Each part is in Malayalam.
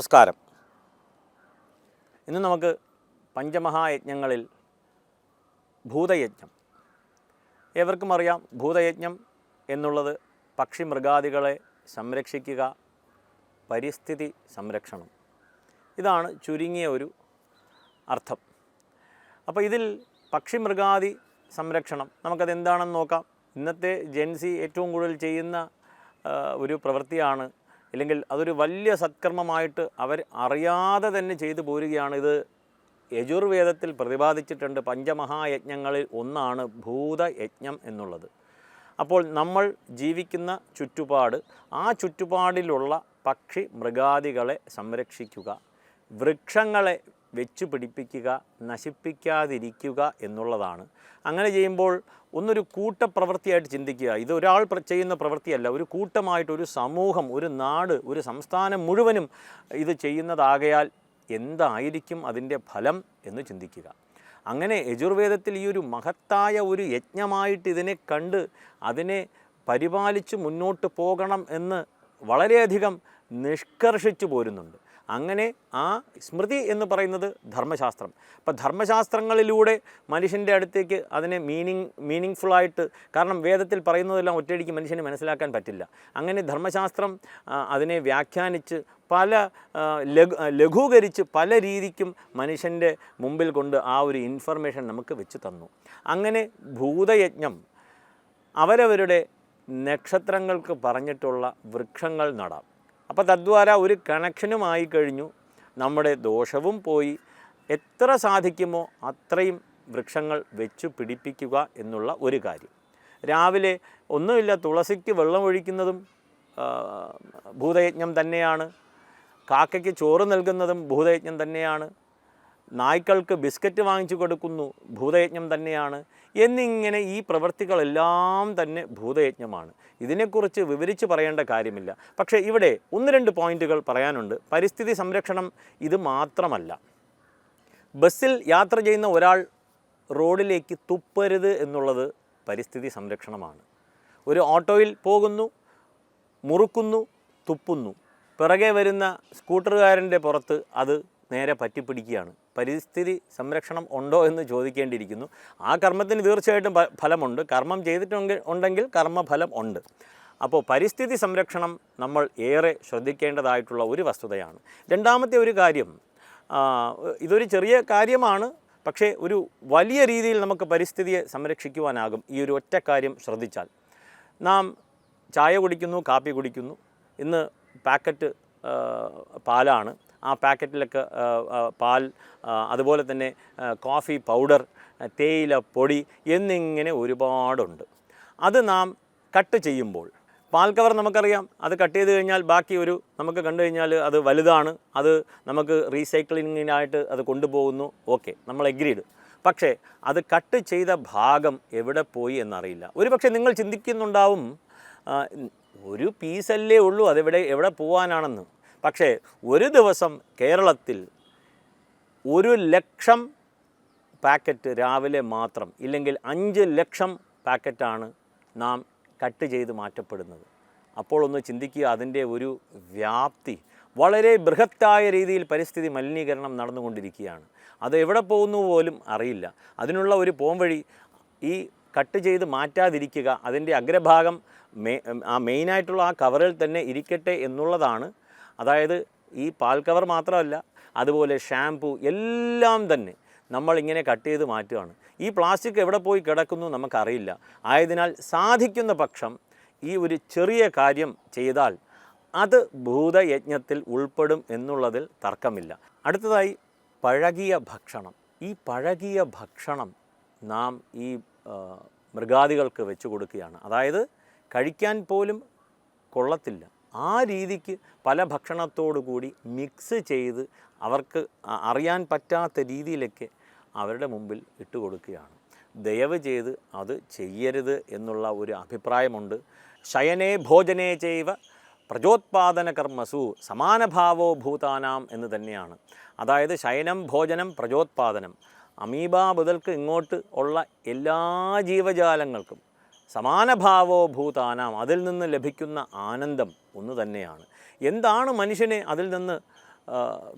നമസ്കാരം. ഇന്ന് നമുക്ക് പഞ്ചമഹായജ്ഞങ്ങളിൽ ഭൂതയജ്ഞം. ഏവർക്കും അറിയാം, ഭൂതയജ്ഞം എന്നുള്ളത് പക്ഷി മൃഗാദികളെ സംരക്ഷിക്കുക, പരിസ്ഥിതി സംരക്ഷണം, ഇതാണ് ചുരുങ്ങിയ ഒരു അർത്ഥം. അപ്പോൾ ഇതിൽ പക്ഷി മൃഗാദി സംരക്ഷണം നമുക്കതെന്താണെന്ന് നോക്കാം. ഇന്നത്തെ ജെൻസി ഏറ്റവും കൂടുതൽ ചെയ്യുന്ന ഒരു പ്രവൃത്തിയാണ്, അല്ലെങ്കിൽ അതൊരു വലിയ സത്കർമ്മമായിട്ട് അവർ അറിയാതെ തന്നെ ചെയ്തു പോരുകയാണ്. ഇത് യജുർവേദത്തിൽ പ്രതിപാദിച്ചിട്ടുണ്ട്. പഞ്ചമഹായജ്ഞങ്ങളിൽ ഒന്നാണ് ഭൂതയജ്ഞം എന്നുള്ളത്. അപ്പോൾ നമ്മൾ ജീവിക്കുന്ന ചുറ്റുപാട്, ആ ചുറ്റുപാടിലുള്ള പക്ഷി മൃഗാദികളെ സംരക്ഷിക്കുക, വൃക്ഷങ്ങളെ വെച്ചു പിടിപ്പിക്കുക, നശിപ്പിക്കാതിരിക്കുക എന്നുള്ളതാണ്. അങ്ങനെ ചെയ്യുമ്പോൾ ഒന്നൊരു കൂട്ടപ്രവൃത്തിയായിട്ട് ചിന്തിക്കുക. ഇത് ഒരാൾ ചെയ്യുന്ന പ്രവൃത്തിയല്ല, ഒരു കൂട്ടമായിട്ട്, ഒരു സമൂഹം, ഒരു നാട്, ഒരു സംസ്ഥാനം മുഴുവനും ഇത് ചെയ്യുന്നതാകയാൽ എന്തായിരിക്കും അതിൻ്റെ ഫലം എന്ന് ചിന്തിക്കുക. അങ്ങനെ യജുർവേദത്തിൽ ഈ ഒരു മഹത്തായ ഒരു യജ്ഞമായിട്ട് ഇതിനെ കണ്ട് അതിനെ പരിപാലിച്ച് മുന്നോട്ട് പോകണം എന്ന് വളരെയധികം നിഷ്കർഷിച്ചു പോരുന്നുണ്ട്. അങ്ങനെ ആ സ്മൃതി എന്ന് പറയുന്നത് ധർമ്മശാസ്ത്രം. അപ്പം ധർമ്മശാസ്ത്രങ്ങളിലൂടെ മനുഷ്യൻ്റെ അടുത്തേക്ക് അതിനെ മീനിങ് ഫുള്ളായിട്ട്, കാരണം വേദത്തിൽ പറയുന്നതെല്ലാം ഒറ്റയടിക്ക് മനുഷ്യന് മനസ്സിലാക്കാൻ പറ്റില്ല. അങ്ങനെ ധർമ്മശാസ്ത്രം അതിനെ വ്യാഖ്യാനിച്ച് പല ലഘൂകരിച്ച് പല രീതിക്കും മനുഷ്യൻ്റെ മുമ്പിൽ കൊണ്ട് ആ ഒരു ഇൻഫർമേഷൻ നമുക്ക് വെച്ച് തന്നു. അങ്ങനെ ഭൂതയജ്ഞം അവരവരുടെ നക്ഷത്രങ്ങൾക്ക് പറഞ്ഞിട്ടുള്ള വൃക്ഷങ്ങൾ നടാം. അപ്പോൾ തദ്വാര ഒരു കണക്ഷനുമായി കഴിഞ്ഞു, നമ്മുടെ ദോഷവും പോയി. എത്ര സാധിക്കുമോ അത്രയും വൃക്ഷങ്ങൾ വെച്ചു പിടിപ്പിക്കുക എന്നുള്ള ഒരു കാര്യം. രാവിലെ ഒന്നുമില്ല, തുളസിക്ക് വെള്ളം ഒഴിക്കുന്നതും ഭൂതയജ്ഞം തന്നെയാണ്. കാക്കയ്ക്ക് ചോറ് നൽകുന്നതും ഭൂതയജ്ഞം തന്നെയാണ്. നായ്ക്കൾക്ക് ബിസ്ക്കറ്റ് വാങ്ങിച്ചു കൊടുക്കുന്നു, ഭൂതയജ്ഞം തന്നെയാണ്. എന്നിങ്ങനെ ഈ പ്രവൃത്തികളെല്ലാം തന്നെ ഭൂതയജ്ഞമാണ്. ഇതിനെക്കുറിച്ച് വിവരിച്ച് പറയേണ്ട കാര്യമില്ല. പക്ഷേ ഇവിടെ ഒന്ന് രണ്ട് പോയിൻറ്റുകൾ പറയാനുണ്ട്. പരിസ്ഥിതി സംരക്ഷണം ഇത് മാത്രമല്ല. ബസ്സിൽ യാത്ര ചെയ്യുന്ന ഒരാൾ റോഡിലേക്ക് തുപ്പരുത് എന്നുള്ളത് പരിസ്ഥിതി സംരക്ഷണമാണ്. ഒരു ഓട്ടോയിൽ പോകുന്നു, മുറുക്കുന്നു, തുപ്പുന്നു, പിറകെ വരുന്ന സ്കൂട്ടറുകാരൻ്റെ പുറത്ത് അത് നേരെ പറ്റിപ്പിടിക്കുകയാണ്. പരിസ്ഥിതി സംരക്ഷണം ഉണ്ടോ എന്ന് ചോദിക്കേണ്ടിയിരിക്കുന്നു. ആ കർമ്മത്തിന് തീർച്ചയായിട്ടും ഫലമുണ്ട്. കർമ്മം ചെയ്തിട്ടുണ്ടെങ്കിൽ കർമ്മഫലം ഉണ്ട്. അപ്പോൾ പരിസ്ഥിതി സംരക്ഷണം നമ്മൾ ഏറെ ശ്രദ്ധിക്കേണ്ടതായിട്ടുള്ള ഒരു വസ്തുതയാണ്. രണ്ടാമത്തെ ഒരു കാര്യം, ഇതൊരു ചെറിയ കാര്യമാണ്, പക്ഷേ ഒരു വലിയ രീതിയിൽ നമുക്ക് പരിസ്ഥിതിയെ സംരക്ഷിക്കുവാനാകും ഈ ഒരു ഒറ്റ കാര്യം ശ്രദ്ധിച്ചാൽ. നാം ചായ കുടിക്കുന്നു, കാപ്പി കുടിക്കുന്നു. ഇന്ന് പാക്കറ്റ് പാലാണ്. ആ പാക്കറ്റിലൊക്കെ പാൽ, അതുപോലെ തന്നെ കോഫി പൗഡർ, തേയില പൊടി എന്നിങ്ങനെ ഒരുപാടുണ്ട്. അത് നാം കട്ട് ചെയ്യുമ്പോൾ, പാൽ കവർ നമുക്കറിയാം, അത് കട്ട് ചെയ്ത് കഴിഞ്ഞാൽ ബാക്കി നമുക്ക് കണ്ടു കഴിഞ്ഞാൽ അത് വലുതാണ്, അത് നമുക്ക് റീസൈക്ലിങ്ങിനായിട്ട് അത് കൊണ്ടുപോകുന്നു. ഓക്കെ, നമ്മൾ എഗ്രീഡ്. പക്ഷേ അത് കട്ട് ചെയ്ത ഭാഗം എവിടെ പോയി എന്നറിയില്ല. ഒരു പക്ഷേ നിങ്ങൾ ചിന്തിക്കുന്നുണ്ടാവും, ഒരു പീസല്ലേ ഉള്ളൂ, എവിടെ പോകാനാണെന്ന്. പക്ഷേ ഒരു ദിവസം കേരളത്തിൽ 1,00,000 പാക്കറ്റ് രാവിലെ മാത്രം, ഇല്ലെങ്കിൽ 5 ലക്ഷം പാക്കറ്റാണ് നാം കട്ട് ചെയ്ത് മാറ്റപ്പെടുന്നത്. അപ്പോൾ ഒന്ന് ചിന്തിക്കുക, അതിൻ്റെ ഒരു വ്യാപ്തി. വളരെ ബൃഹത്തായ രീതിയിൽ പരിസ്ഥിതി മലിനീകരണം നടന്നുകൊണ്ടിരിക്കുകയാണ്. അത് എവിടെ പോകുന്നു പോലും അറിയില്ല. അതിനുള്ള ഒരു പോംവഴി ഈ കട്ട് ചെയ്ത് മാറ്റാതിരിക്കുക, അതിൻ്റെ അഗ്രഭാഗം മെയിനായിട്ടുള്ള ആ കവറിൽ തന്നെ ഇരിക്കട്ടെ എന്നുള്ളതാണ്. അതായത് ഈ പാൽ കവർ മാത്രമല്ല, അതുപോലെ ഷാംപൂ എല്ലാം തന്നെ നമ്മളിങ്ങനെ കട്ട് ചെയ്ത് മാറ്റുകയാണ്. ഈ പ്ലാസ്റ്റിക് എവിടെ പോയി കിടക്കുന്നു നമുക്കറിയില്ല. ആയതിനാൽ സാധിക്കുന്ന പക്ഷം ഈ ഒരു ചെറിയ കാര്യം ചെയ്താൽ അത് ഭൂതയജ്ഞത്തിൽ ഉൾപ്പെടും എന്നുള്ളതിൽ തർക്കമില്ല. അടുത്തതായി പഴകിയ ഭക്ഷണം. ഈ പഴകിയ ഭക്ഷണം നാം ഈ മൃഗാദികൾക്ക് വെച്ച് കൊടുക്കുകയാണ്. അതായത് കഴിക്കാൻ പോലും കൊള്ളത്തില്ല, ആ രീതിക്ക് പല ഭക്ഷണത്തോടു കൂടി മിക്സ് ചെയ്ത് അവർക്ക് അറിയാൻ പറ്റാത്ത രീതിയിലൊക്കെ അവരുടെ മുമ്പിൽ ഇട്ട് കൊടുക്കുകയാണ്. ദയവ് ചെയ്ത് അത് ചെയ്യരുത് എന്നുള്ള ഒരു അഭിപ്രായമുണ്ട്. ശയനേ ഭോജനേ ചൈവ പ്രജോത്പാദന കർമ്മസു സമാനഭാവോ ഭൂതാനാം എന്ന് തന്നെയാണ്. അതായത് ശയനം, ഭോജനം, പ്രജോത്പാദനം, അമീബ മുതൽക്ക് ഇങ്ങോട്ട് ഉള്ള എല്ലാ ജീവജാലങ്ങൾക്കും സമാനഭാവോ ഭൂതാനാം, അതിൽ നിന്ന് ലഭിക്കുന്ന ആനന്ദം ഒന്ന് തന്നെയാണ്. എന്താണ് മനുഷ്യനെ അതിൽ നിന്ന്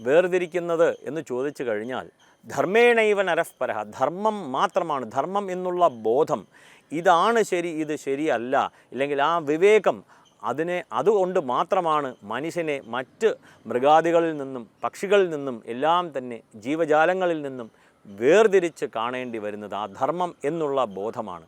വേർതിരിക്കുന്നത് എന്ന് ചോദിച്ചു കഴിഞ്ഞാൽ ധർമ്മേണൈവ നരഃപരഃ, ധർമ്മം മാത്രമാണ്. ധർമ്മം എന്നുള്ള ബോധം, ഇതാണ് ശരി, ഇത് ശരിയല്ല, ഇല്ലെങ്കിൽ ആ വിവേകം, അതുകൊണ്ട് മാത്രമാണ് മനുഷ്യനെ മറ്റ് മൃഗാദികളിൽ നിന്നും പക്ഷികളിൽ നിന്നും എല്ലാം തന്നെ ജീവജാലങ്ങളിൽ നിന്നും വേർതിരിച്ച് കാണേണ്ടി വരുന്നത്. ആ ധർമ്മം എന്നുള്ള ബോധമാണ്.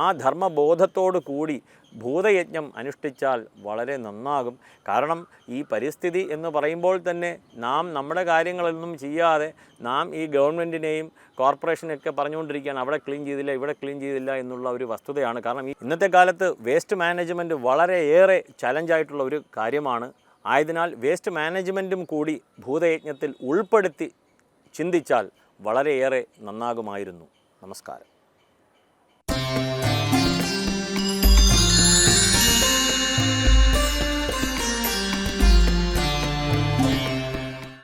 ആ ധർമ്മബോധത്തോടു കൂടി ഭൂതയജ്ഞം അനുഷ്ഠിച്ചാൽ വളരെ നന്നാകും. കാരണം ഈ പരിസ്ഥിതി എന്ന് പറയുമ്പോൾ തന്നെ നാം നമ്മുടെ കാര്യങ്ങളൊന്നും ചെയ്യാതെ നാം ഈ ഗവൺമെൻറ്റിനെയും കോർപ്പറേഷനെയൊക്കെ പറഞ്ഞുകൊണ്ടിരിക്കുകയാണ്, അവിടെ ക്ലീൻ ചെയ്തില്ല, ഇവിടെ ക്ലീൻ ചെയ്തില്ല എന്നുള്ള ഒരു വസ്തുതയാണ്. കാരണം ഇന്നത്തെ കാലത്ത് വേസ്റ്റ് മാനേജ്മെൻറ്റ് വളരെയേറെ ചലഞ്ചായിട്ടുള്ള ഒരു കാര്യമാണ്. ആയതിനാൽ വേസ്റ്റ് മാനേജ്മെൻറ്റും കൂടി ഭൂതയജ്ഞത്തിൽ ഉൾപ്പെടുത്തി ചിന്തിച്ചാൽ വളരെയേറെ നന്നാകുമായിരുന്നു. നമസ്കാരം.